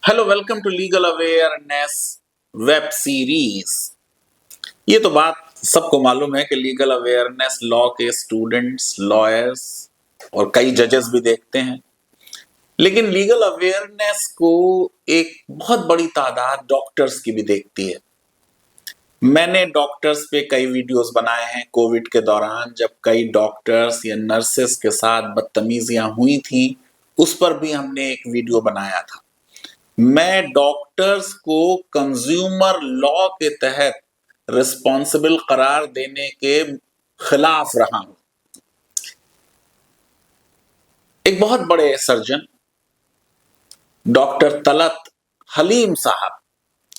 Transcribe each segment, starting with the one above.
Hello, welcome to legal awareness web series. ये तो बात सबको मालूम है कि लीगल अवेयरनेस लॉ के स्टूडेंट्स, लॉयर्स और कई जजेस भी देखते हैं। लेकिन लीगल अवेयरनेस को एक बहुत बड़ी तादाद डॉक्टर्स की भी देखती है। मैंने डॉक्टर्स पे कई वीडियोस बनाए हैं कोविड के दौरान, जब कई डॉक्टर्स या नर्सेस के साथ बदतमीजियां हुई थी, उस पर भी हमने एक वीडियो बनाया था। मैं डॉक्टर्स को कंज्यूमर लॉ के तहत रिस्पॉन्सिबल करार देने के खिलाफ रहा हूं। एक बहुत बड़े सर्जन डॉक्टर तलत हलीम साहब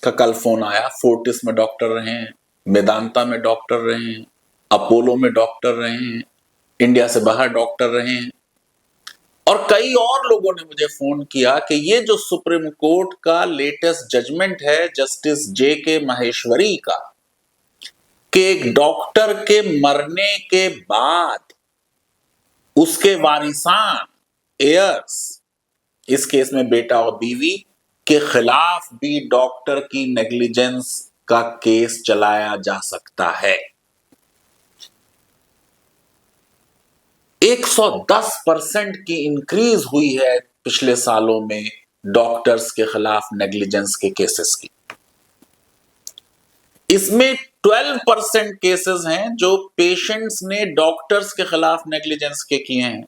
का कल फोन आया। फोर्टिस में डॉक्टर रहे हैं, वेदांता में डॉक्टर रहे हैं, अपोलो में डॉक्टर रहे हैं, इंडिया से बाहर डॉक्टर रहे हैं, और कई और लोगों ने मुझे फोन किया कि ये जो सुप्रीम कोर्ट का लेटेस्ट जजमेंट है जस्टिस जे के माहेश्वरी का, कि एक डॉक्टर के मरने के बाद उसके वारिसान, एयर्स, इस केस में बेटा और बीवी के खिलाफ भी डॉक्टर की नेग्लिजेंस का केस चलाया जा सकता है। 110% की इंक्रीज हुई है पिछले सालों में डॉक्टर्स के खिलाफ नेग्लिजेंस के केसेस की। इसमें 12% केसेस हैं जो पेशेंट्स ने डॉक्टर्स के खिलाफ नेग्लिजेंस के किए हैं।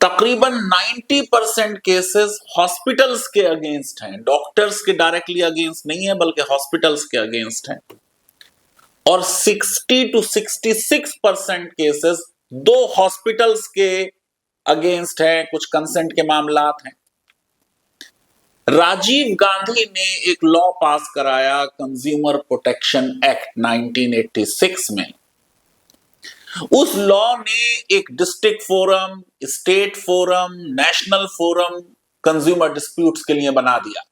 तकरीबन 90% केसेस हॉस्पिटल्स के अगेंस्ट हैं, डॉक्टर्स के डायरेक्टली अगेंस्ट नहीं है बल्कि हॉस्पिटल्स के अगेंस्ट हैं। और 60 to 66% केसेस दो हॉस्पिटल्स के अगेंस्ट हैं, कुछ कंसेंट के मामलात हैं। राजीव गांधी ने एक लॉ पास कराया, कंज्यूमर प्रोटेक्शन एक्ट 1986 में। उस लॉ ने एक district forum, state forum, national forum consumer disputes के लिए बना दिया।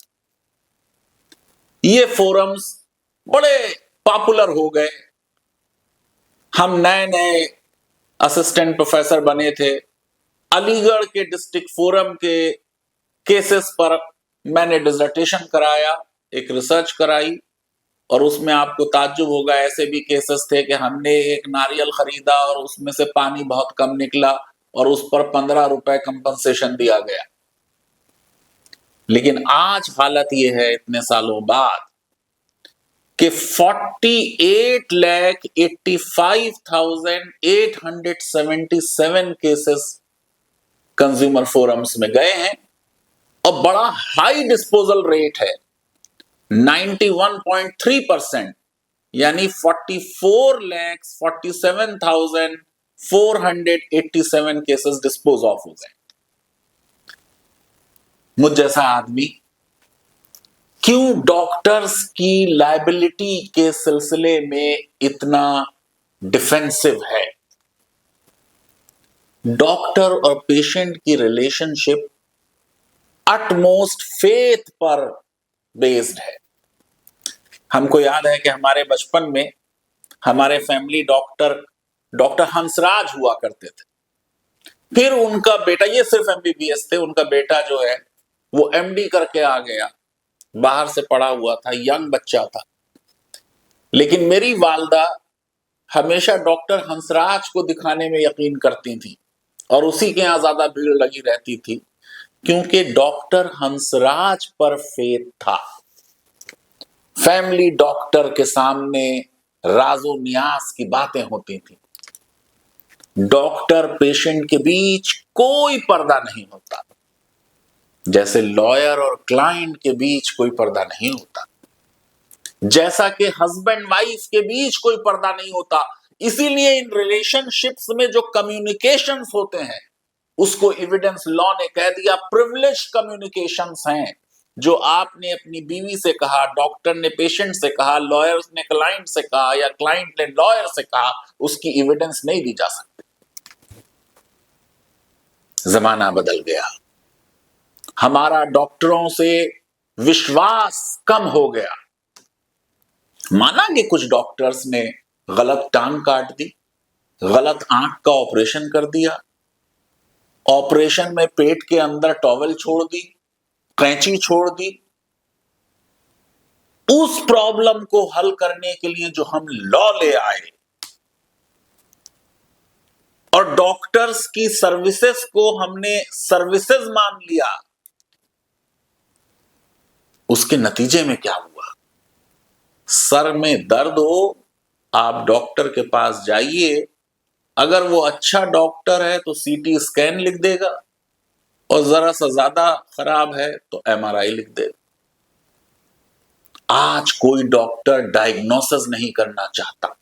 ये फोरम्स बड़े पॉपुलर हो गए। हम नए नए असिस्टेंट प्रोफेसर बने थे। अलीगढ़ के डिस्ट्रिक्ट फोरम के केसेस पर मैंने डिसर्टेशन कराया, एक रिसर्च कराई, और उसमें आपको ताज्जुब होगा, ऐसे भी केसेस थे कि हमने एक नारियल खरीदा और उसमें से पानी बहुत कम निकला और उस पर 15 रुपए कंपनसेशन दिया गया। लेकिन आज हालत यह है इतने सालों बाद कि 48,85,877 केसेस कंज्यूमर फोरम्स में गए हैं और बड़ा हाई डिस्पोजल रेट है, 91.3%, यानी 44,47,487 केसेस डिस्पोज ऑफ हो गए। मुझ जैसा आदमी क्यों डॉक्टर्स की लायबिलिटी के सिलसिले में इतना डिफेंसिव है? डॉक्टर और पेशेंट की रिलेशनशिप अटमोस्ट फेथ पर बेस्ड है। हमको याद है कि हमारे बचपन में हमारे फैमिली डॉक्टर हंसराज हुआ करते थे। फिर उनका बेटा, ये सिर्फ एमबीबीएस थे, उनका बेटा जो है वो एमडी करके आ गया, बाहर से पढ़ा हुआ था, यंग बच्चा था। लेकिन मेरी वालदा हमेशा डॉक्टर हंसराज को दिखाने में यकीन करती थी और उसी के यहां ज्यादा भीड़ लगी रहती थी, क्योंकि डॉक्टर हंसराज पर फेथ था। फैमिली डॉक्टर के सामने राजो नियाज की बातें होती थी। डॉक्टर पेशेंट के बीच कोई पर्दा नहीं होता, जैसे लॉयर और क्लाइंट के बीच कोई पर्दा नहीं होता, जैसा कि हस्बैंड वाइफ के बीच कोई पर्दा नहीं होता। इसीलिए इन रिलेशनशिप्स में जो कम्युनिकेशंस होते हैं उसको एविडेंस लॉ ने कह दिया प्रिविलेज्ड कम्युनिकेशंस हैं। जो आपने अपनी बीवी से कहा, डॉक्टर ने पेशेंट से कहा, लॉयर ने क्लाइंट से कहा या क्लाइंट ने लॉयर से कहा, उसकी एविडेंस नहीं दी जा सकती। जमाना बदल गया, हमारा डॉक्टरों से विश्वास कम हो गया। माना कि कुछ डॉक्टर्स ने गलत टांग काट दी, गलत आंख का ऑपरेशन कर दिया, ऑपरेशन में पेट के अंदर टॉवेल छोड़ दी, कैंची छोड़ दी। उस प्रॉब्लम को हल करने के लिए जो हम लॉ ले आए और डॉक्टर्स की सर्विसेज को हमने सर्विसेज मान लिया, उसके नतीजे में क्या हुआ? सर में दर्द हो, आप डॉक्टर के पास जाइए, अगर वो अच्छा डॉक्टर है तो सीटी स्कैन लिख देगा और जरा सा ज्यादा खराब है तो एमआरआई लिख देगा। आज कोई डॉक्टर डायग्नोसिस नहीं करना चाहता।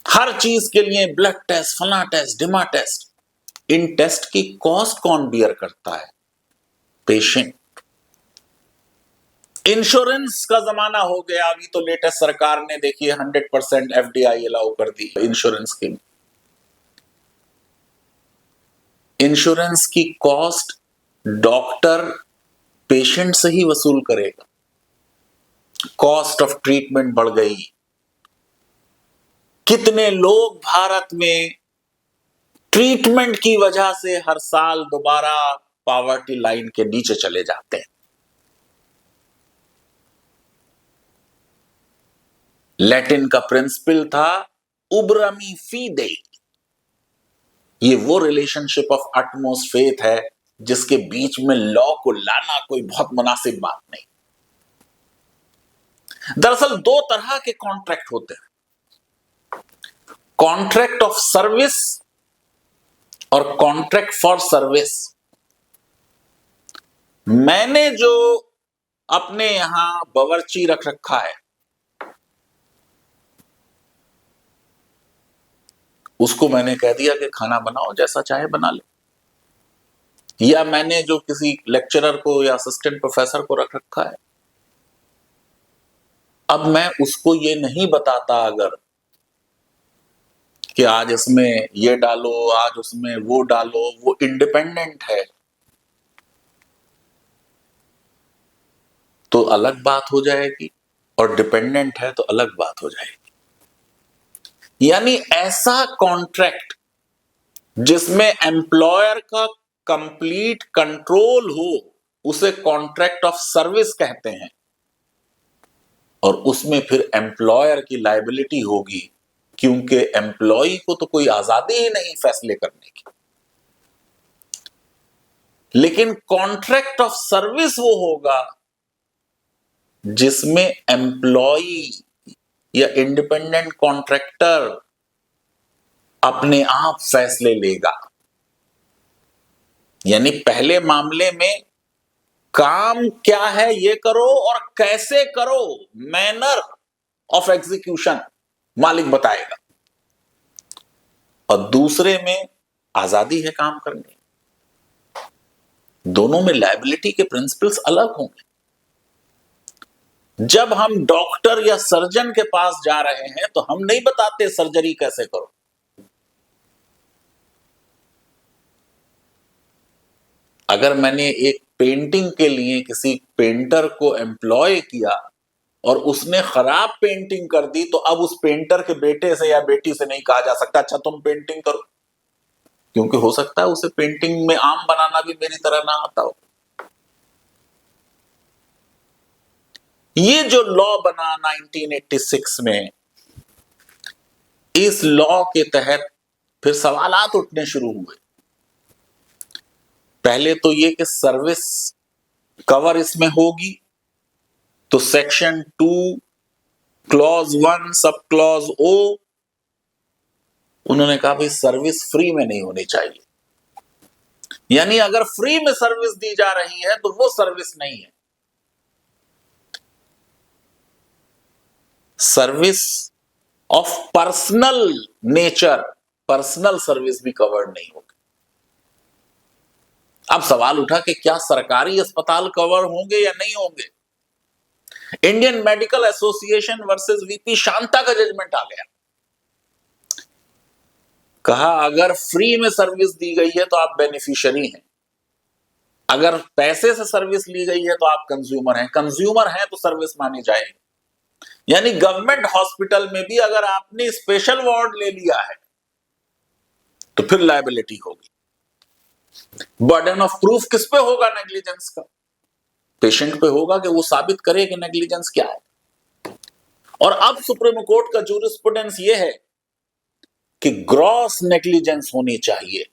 हर चीज के लिए ब्लड टेस्ट, फला टेस्ट, डिमा टेस्ट। इन टेस्ट की कॉस्ट कौन बियर करता है? पेशेंट। इंश्योरेंस का जमाना हो गया। अभी तो लेटेस्ट सरकार ने देखिए 100% एफडीआई अलाउ कर दी इंश्योरेंस की। इंश्योरेंस की कॉस्ट डॉक्टर पेशेंट से ही वसूल करेगा। कॉस्ट ऑफ ट्रीटमेंट बढ़ गई। कितने लोग भारत में ट्रीटमेंट की वजह से हर साल दोबारा पॉवर्टी लाइन के नीचे चले जाते हैं। लैटिन का प्रिंसिपल था उब्रमी फीडे। ये वो रिलेशनशिप ऑफ अटमोस्ट फेथ है जिसके बीच में लॉ को लाना कोई बहुत मुनासिब बात नहीं। दरअसल दो तरह के कॉन्ट्रैक्ट होते हैं, कॉन्ट्रैक्ट ऑफ सर्विस और कॉन्ट्रैक्ट फॉर सर्विस। मैंने जो अपने यहां बावर्ची रख रखा है उसको मैंने कह दिया कि खाना बनाओ, जैसा चाहे बना ले। या मैंने जो किसी लेक्चरर को या असिस्टेंट प्रोफेसर को रख रखा है, अब मैं उसको ये नहीं बताता अगर कि आज इसमें ये डालो, आज उसमें वो डालो। वो इंडिपेंडेंट है तो अलग बात हो जाएगी और डिपेंडेंट है तो अलग बात हो जाएगी। यानी ऐसा कॉन्ट्रैक्ट जिसमें एम्प्लॉयर का कंप्लीट कंट्रोल हो उसे कॉन्ट्रैक्ट ऑफ सर्विस कहते हैं, और उसमें फिर एम्प्लॉयर की लायबिलिटी होगी क्योंकि एम्प्लॉय को तो कोई आजादी ही नहीं फैसले करने की। लेकिन कॉन्ट्रैक्ट ऑफ सर्विस वो होगा जिसमें एम्प्लॉय या इंडिपेंडेंट कॉन्ट्रैक्टर अपने आप फैसले लेगा। यानी पहले मामले में काम क्या है ये करो और कैसे करो, मैनर ऑफ एग्जीक्यूशन मालिक बताएगा, और दूसरे में आजादी है काम करने। दोनों में लायबिलिटी के प्रिंसिपल्स अलग होंगे। जब हम डॉक्टर या सर्जन के पास जा रहे हैं तो हम नहीं बताते सर्जरी कैसे करो। अगर मैंने एक पेंटिंग के लिए किसी पेंटर को एम्प्लॉय किया और उसने खराब पेंटिंग कर दी तो अब उस पेंटर के बेटे से या बेटी से नहीं कहा जा सकता अच्छा तुम पेंटिंग करो, क्योंकि हो सकता है उसे पेंटिंग में आम बनाना भी मेरी तरह ना आता हो। ये जो लॉ बना 1986 में, इस लॉ के तहत फिर सवालात उठने शुरू हुए। पहले तो ये कि सर्विस कवर इसमें होगी, तो सेक्शन 2 क्लॉज 1 सब क्लॉज ओ, उन्होंने कहा भाई सर्विस फ्री में नहीं होनी चाहिए। यानी अगर फ्री में सर्विस दी जा रही है तो वो सर्विस नहीं है। Service of personal nature, personal service भी कवर्ड नहीं होगी। अब सवाल उठा कि क्या सरकारी अस्पताल कवर होंगे या नहीं होंगे। Indian medical association versus VP Shanta का जजमेंट आ गया। कहा अगर फ्री में सर्विस दी गई है तो आप बेनिफिशियरी हैं, अगर पैसे से सर्विस ली गई है तो आप कंज्यूमर हैं। कंज्यूमर हैं तो सर्विस मानी जाएगी। यानी गवर्नमेंट हॉस्पिटल में भी अगर आपने स्पेशल वार्ड ले लिया है तो फिर लायबिलिटी होगी। बर्डन ऑफ प्रूफ किस पे होगा नेग्लिजेंस का? पेशेंट पे होगा कि वो साबित करे कि नेग्लिजेंस क्या है। और अब सुप्रीम कोर्ट का जूरिस्प्रूडेंस ये है कि ग्रॉस नेग्लिजेंस होनी चाहिए।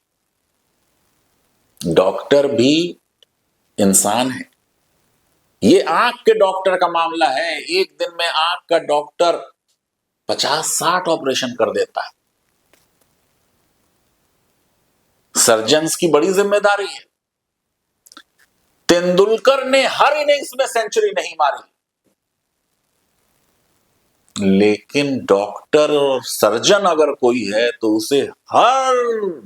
डॉक्टर भी इंसान है। ये आंख के डॉक्टर का मामला है। एक दिन में आंख का डॉक्टर 50-60 ऑपरेशन कर देता है। सर्जन्स की बड़ी जिम्मेदारी है। तेंदुलकर ने हर इनिंग्स में सेंचुरी नहीं मारी, लेकिन डॉक्टर और सर्जन अगर कोई है तो उसे हर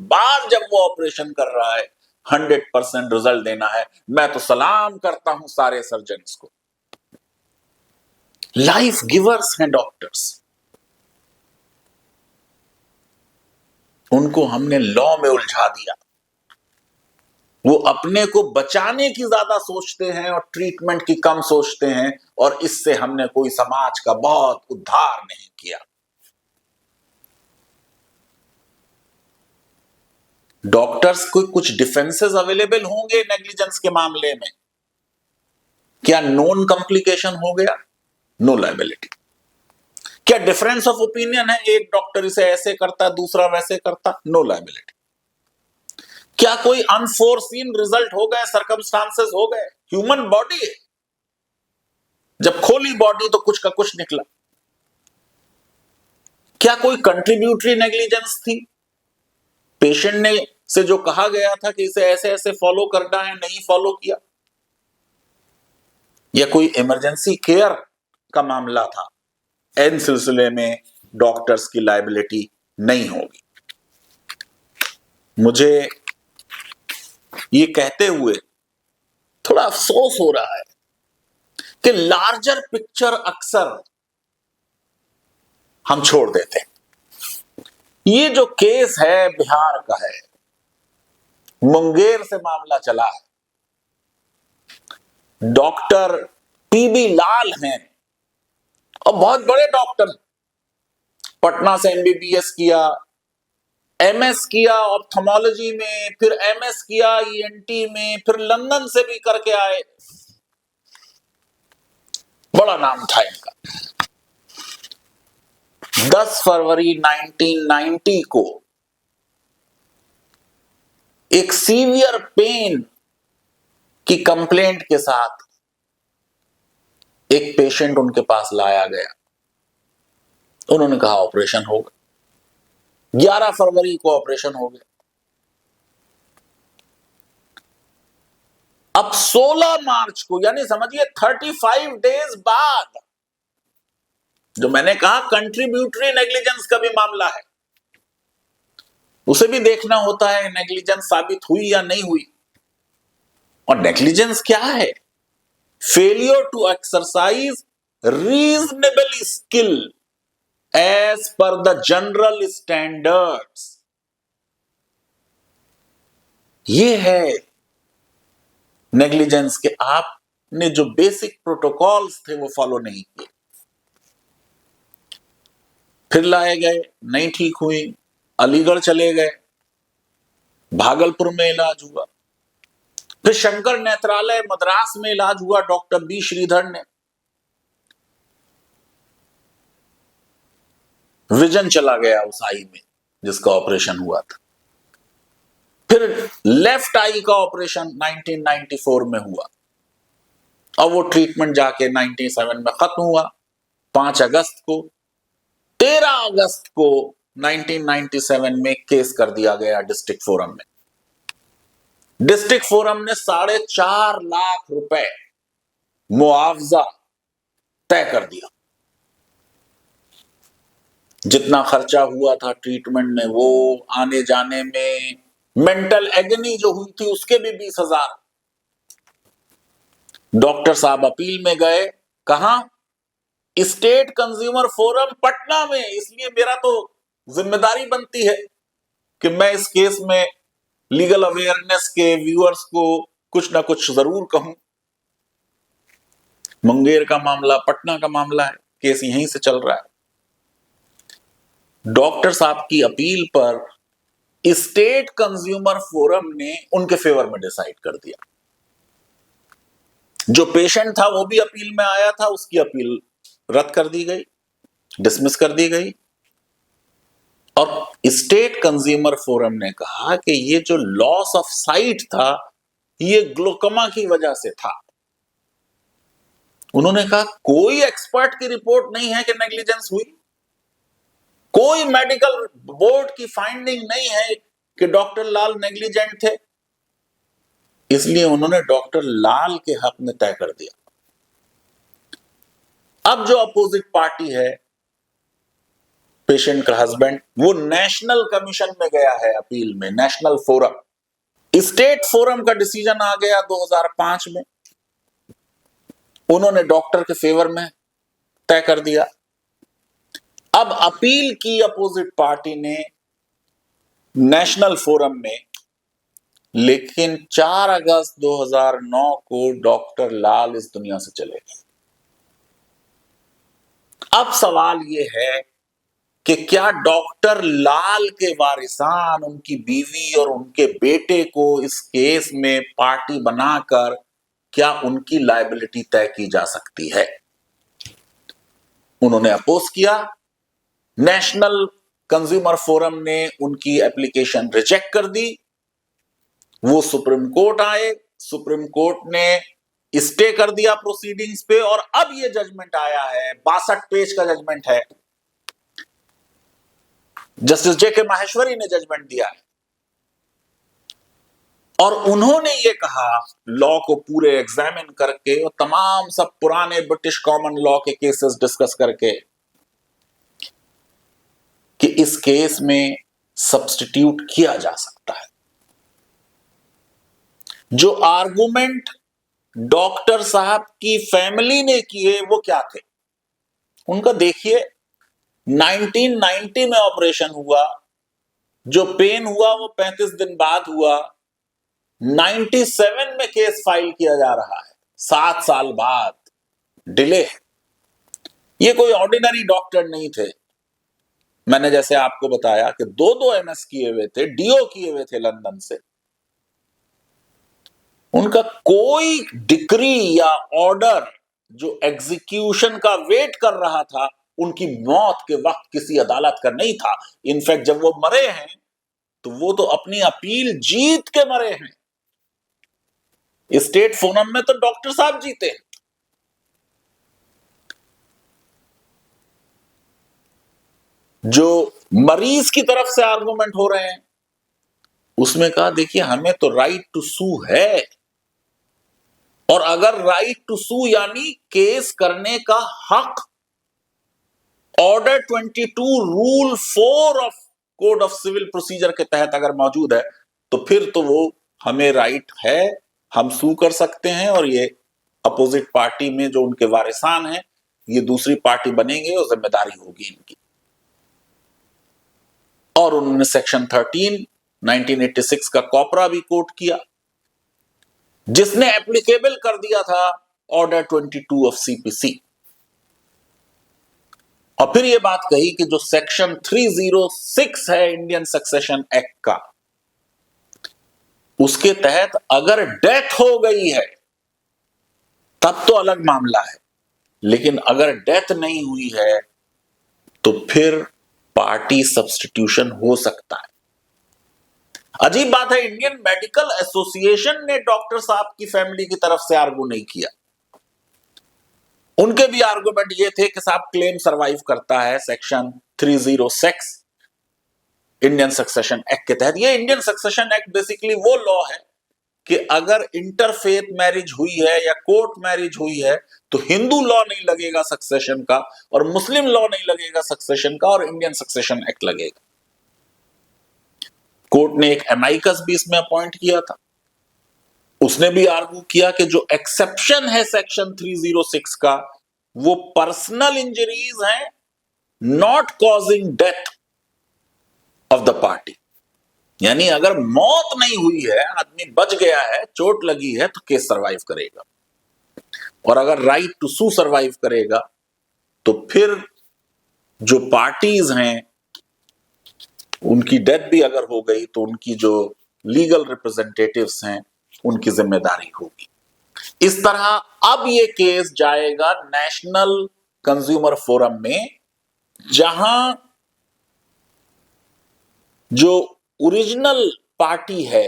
बार जब वो ऑपरेशन कर रहा है 100% रिजल्ट देना है। मैं तो सलाम करता हूं सारे सर्जन्स को। लाइफ गिवर्स हैं डॉक्टर्स। उनको हमने लॉ में उलझा दिया। वो अपने को बचाने की ज्यादा सोचते हैं और ट्रीटमेंट की कम सोचते हैं, और इससे हमने कोई समाज का बहुत उद्धार नहीं किया। डॉक्टर्स को कुछ डिफेंसेस अवेलेबल होंगे नेग्लिजेंस के मामले में। क्या नोन कॉम्प्लिकेशन हो गया? No liability. क्या डिफरेंस ऑफ ओपिनियन है, एक डॉक्टर इसे ऐसे करता दूसरा वैसे करता? No liability. क्या कोई अनफोर्सीन रिजल्ट हो गए, सर्कमस्टांसेस हो गए? ह्यूमन बॉडी है, जब खोली बॉडी तो कुछ का कुछ निकला। क्या कोई कंट्रीब्यूटरी नेग्लिजेंस थी? पेशेंट ने से जो कहा गया था कि इसे ऐसे ऐसे फॉलो करना है, नहीं फॉलो किया? या कोई इमरजेंसी केयर का मामला था? इन सिलसिले में डॉक्टर्स की लायबिलिटी नहीं होगी। मुझे ये कहते हुए थोड़ा अफसोस हो रहा है कि लार्जर पिक्चर अक्सर हम छोड़ देते हैं। ये जो केस है बिहार का है, मुंगेर से मामला चला है। डॉक्टर पीबी लाल हैं और बहुत बड़े डॉक्टर, पटना से एमबीबीएस किया, एमएस किया ऑप्थेमोलॉजी में, फिर एमएस किया ईएनटी में, फिर लंदन से भी करके आए। बड़ा नाम था इनका। 10 फरवरी 1990 को एक सीवियर पेन की कंप्लेंट के साथ एक पेशेंट उनके पास लाया गया। उन्होंने कहा ऑपरेशन होगा। 11 फरवरी को ऑपरेशन हो गया। अब 16 मार्च को, यानी समझिए 35 डेज बाद, जो मैंने कहा कंट्रीब्यूटरी नेग्लिजेंस का भी मामला है, उसे भी देखना होता है नेग्लिजेंस साबित हुई या नहीं हुई। और नेग्लिजेंस क्या है? Failure to exercise reasonable skill as per the general standards. ये है नेग्लिजेंस के आपने जो बेसिक प्रोटोकॉल्स थे वो फॉलो नहीं किए। फिर लाए गए, नहीं ठीक हुई, अलीगढ़ चले गए, भागलपुर में इलाज हुआ, फिर शंकर नेत्रालय मद्रास में इलाज हुआ डॉक्टर बी श्रीधर ने। विजन चला गया उस आई में जिसका ऑपरेशन हुआ था। फिर लेफ्ट आई का ऑपरेशन 1994 में हुआ और वो ट्रीटमेंट जाके 97 में खत्म हुआ। 5 अगस्त को, 13 अगस्त को 1997 में केस कर दिया गया डिस्ट्रिक्ट फोरम में। डिस्ट्रिक्ट फोरम ने 4.5 लाख रुपए मुआवजा तय कर दिया। जितना खर्चा हुआ था ट्रीटमेंट में, वो आने जाने में, मेंटल एगनी जो हुई थी उसके भी 20,000। डॉक्टर साहब अपील में गए, कहां? स्टेट कंज्यूमर फोरम पटना में। इसलिए मेरा तो जिम्मेदारी बनती है कि मैं इस केस में लीगल अवेयरनेस के व्यूअर्स को कुछ ना कुछ जरूर कहूं। मुंगेर का मामला, पटना का मामला है, केस यहीं से चल रहा है। डॉक्टर साहब की अपील पर स्टेट कंज्यूमर फोरम ने उनके फेवर में डिसाइड कर दिया। जो पेशेंट था वो भी अपील में आया था, उसकी अपील रद्द कर दी गई, डिसमिस कर दी गई। और स्टेट कंज्यूमर फोरम ने कहा कि ये जो लॉस ऑफ साइट था ये ग्लोकोमा की वजह से था। उन्होंने कहा कोई एक्सपर्ट की रिपोर्ट नहीं है कि नेग्लिजेंस हुई, कोई मेडिकल बोर्ड की फाइंडिंग नहीं है कि डॉक्टर लाल नेग्लिजेंट थे। इसलिए उन्होंने डॉक्टर लाल के हक में तय कर दिया। अब जो अपोजिट पार्टी है, पेशेंट का हस्बैंड, वो नेशनल कमीशन में गया है अपील में, नेशनल फोरम। स्टेट फोरम का डिसीजन आ गया 2005 में, उन्होंने डॉक्टर के फेवर में तय कर दिया। अब अपील की अपोजिट पार्टी ने नेशनल फोरम में, लेकिन 4 अगस्त 2009 को डॉक्टर लाल इस दुनिया से चले गए। अब सवाल यह है कि क्या डॉक्टर लाल के वारिसान, उनकी बीवी और उनके बेटे को इस केस में पार्टी बनाकर क्या उनकी लायबिलिटी तय की जा सकती है? उन्होंने अपोज किया। नेशनल कंज्यूमर फोरम ने उनकी एप्लीकेशन रिजेक्ट कर दी। वो सुप्रीम कोर्ट आए, सुप्रीम कोर्ट ने स्टे कर दिया प्रोसीडिंग्स पे, और अब ये जजमेंट आया है, 62 पेज का जजमेंट है। जस्टिस जेके माहेश्वरी ने जजमेंट दिया है और उन्होंने ये कहा, लॉ को पूरे एग्जामिन करके और तमाम सब पुराने ब्रिटिश कॉमन लॉ के केसेस डिस्कस करके, कि इस केस में सब्स्टिट्यूट किया जा सकता है। जो आर्गुमेंट डॉक्टर साहब की फैमिली ने किए वो क्या थे? उनका देखिए, 1990 में ऑपरेशन हुआ, जो पेन हुआ वो 35 दिन बाद हुआ। 97 में केस फाइल किया जा रहा है, 7 साल बाद डिले है। ये कोई ऑर्डिनरी डॉक्टर नहीं थे। मैंने जैसे आपको बताया कि 2 एमएस किए हुए थे, डीओ किए हुए थे लंदन से। उनका कोई डिक्री या ऑर्डर जो एग्जीक्यूशन का वेट कर रहा था, उनकी मौत के वक्त किसी अदालत का नहीं था। इनफैक्ट जब वो मरे हैं तो वो तो अपनी अपील जीत के मरे हैं। स्टेट फोरम में तो डॉक्टर साहब जीते हैं। जो मरीज की तरफ से आर्गुमेंट हो रहे हैं उसमें कहा, देखिए हमें तो राइट टू सू है, और अगर राइट टू सू यानी केस करने का हक order 22 rule 4 of code of civil procedure के तहत अगर मौजूद है, तो फिर तो वो हमें राइट है, हम सू कर सकते हैं। और ये अपोजिट पार्टी में जो उनके वारिसान हैं, ये दूसरी पार्टी बनेंगे और जिम्मेदारी होगी इनकी। और उन्होंने सेक्शन 13 1986 का कॉपरा भी कोट किया, जिसने एप्लीकेबल कर दिया था ऑर्डर 22 ऑफ सीपीसी। और फिर यह बात कही कि जो सेक्शन 306 है इंडियन सक्सेशन एक्ट का, उसके तहत अगर डेथ हो गई है तब तो अलग मामला है, लेकिन अगर डेथ नहीं हुई है तो फिर पार्टी सब्स्टिट्यूशन हो सकता है। अजीब बात है, इंडियन मेडिकल एसोसिएशन ने डॉक्टर साहब की फैमिली की तरफ से आर्गू नहीं किया। उनके भी आर्गुमेंट ये थे कि साहब क्लेम सरवाइव करता है सेक्शन 306 इंडियन सक्सेशन एक्ट के तहत। ये इंडियन सक्सेशन एक्ट बेसिकली वो लॉ है कि अगर इंटरफेथ मैरिज हुई है या कोर्ट मैरिज हुई है तो हिंदू लॉ नहीं लगेगा सक्सेशन का, और मुस्लिम लॉ नहीं लगेगा सक्सेशन का, और इंडियन सक्सेशन एक्ट लगेगा। कोर्ट ने एक एमाइकस भी इसमें अपॉइंट किया था। उसने भी आर्गू किया कि जो एक्सेप्शन है सेक्शन 306 का, वो पर्सनल इंजरीज हैं, not causing death of the party. यानी अगर मौत नहीं हुई है, आदमी बच गया है, चोट लगी है, तो केस सरवाइव करेगा। और अगर राइट टू सू सरवाइव करेगा तो फिर जो पार्टीज हैं उनकी डेथ भी अगर हो गई तो उनकी जो लीगल रिप्रेजेंटेटिव्स हैं उनकी जिम्मेदारी होगी। इस तरह अब ये केस जाएगा नेशनल कंज्यूमर फोरम में, जहां जो ओरिजिनल पार्टी है,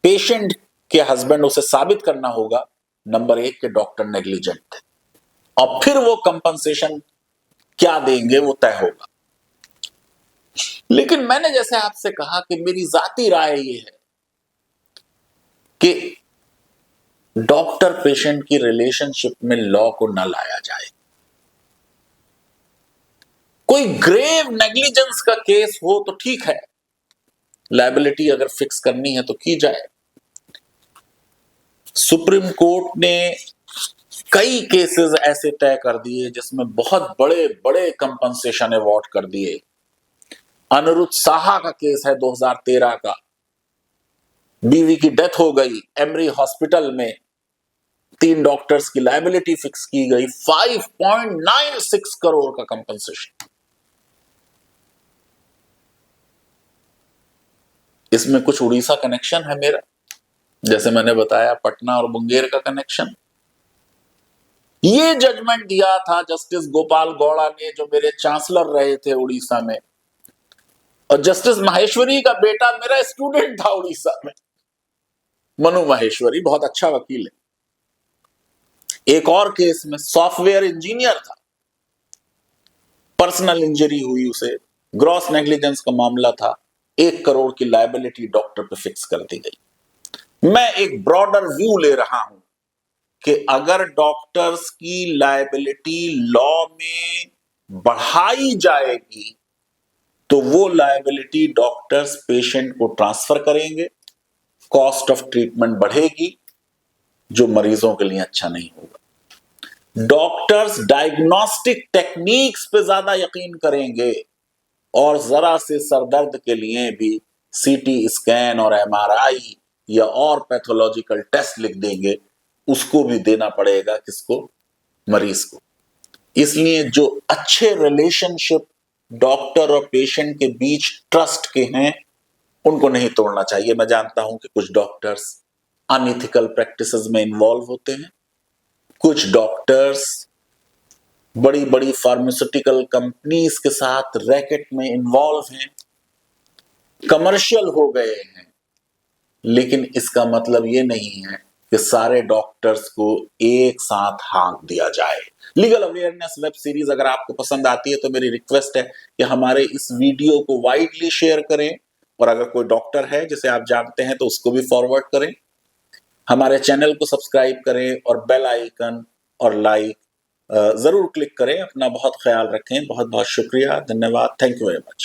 पेशेंट के हस्बैंड, उसे साबित करना होगा नंबर 1 के डॉक्टर नेग्लिजेंट थे, और फिर वो कंपनसेशन क्या देंगे वो तय होगा। लेकिन मैंने जैसे आपसे कहा कि मेरी जाती राय ये है कि डॉक्टर पेशेंट की रिलेशनशिप में लॉ को न लाया जाए। कोई ग्रेव नेग्लिजेंस का केस हो तो ठीक है, लायबिलिटी अगर फिक्स करनी है तो की जाए। सुप्रीम कोर्ट ने कई केसेस ऐसे तय कर दिए जिसमें बहुत बड़े बड़े कंपनसेशन अवार्ड कर दिए। अनिरुद्ध साहा का केस है 2013 का, बीवी की डेथ हो गई एमरी हॉस्पिटल में, 3 डॉक्टर्स की लायबिलिटी फिक्स की गई, 5.96 करोड़ का कंपनसेशन। इसमें कुछ उड़ीसा कनेक्शन है मेरा, जैसे मैंने बताया पटना और मुंगेर का कनेक्शन। ये जजमेंट दिया था जस्टिस गोपाल गौड़ा ने, जो मेरे चांसलर रहे थे उड़ीसा में, और जस्टिस माहेश्वरी का बेटा मेरा स्टूडेंट था उड़ीसा में, मनु माहेश्वरी, बहुत अच्छा वकील है। एक और केस में सॉफ्टवेयर इंजीनियर था, पर्सनल इंजरी हुई उसे, ग्रॉस नेग्लिजेंस का मामला था, 1 करोड़ की लायबिलिटी डॉक्टर पे फिक्स कर दी गई। मैं एक ब्रॉडर व्यू ले रहा हूं कि अगर डॉक्टर्स की लायबिलिटी लॉ में बढ़ाई जाएगी तो वो लायबिलिटी डॉक्टर्स पेशेंट को ट्रांसफर करेंगे, कॉस्ट ऑफ ट्रीटमेंट बढ़ेगी, जो मरीजों के लिए अच्छा नहीं होगा। डॉक्टर्स डायग्नोस्टिक टेक्निक्स पे ज्यादा यकीन करेंगे और जरा से सरदर्द के लिए भी सीटी स्कैन और एमआरआई या और पैथोलॉजिकल टेस्ट लिख देंगे, उसको भी देना पड़ेगा किसको? मरीज को। इसलिए जो अच्छे रिलेशनशिप डॉक्टर और पेशेंट के बीच ट्रस्ट के हैं उनको नहीं तोड़ना चाहिए। मैं जानता हूं कि कुछ डॉक्टर्स अनइथिकल प्रैक्टिसेस में इन्वॉल्व होते हैं, कुछ डॉक्टर्स बड़ी बड़ी फार्मास्यूटिकल कंपनीज के साथ रैकेट में इन्वॉल्व हैं, कमर्शियल हो गए हैं, लेकिन इसका मतलब ये नहीं है कि सारे डॉक्टर्स को एक साथ हाँक दिया जाए। लीगल अवेयरनेस वेब सीरीज अगर आपको पसंद आती है तो मेरी रिक्वेस्ट है कि हमारे इस वीडियो को वाइडली शेयर करें, और अगर कोई डॉक्टर है जिसे आप जानते हैं तो उसको भी फॉरवर्ड करें। हमारे चैनल को सब्सक्राइब करें और बेल आइकन और लाइक जरूर क्लिक करें। अपना बहुत ख्याल रखें। बहुत बहुत शुक्रिया, धन्यवाद, थैंक यू वेरी मच।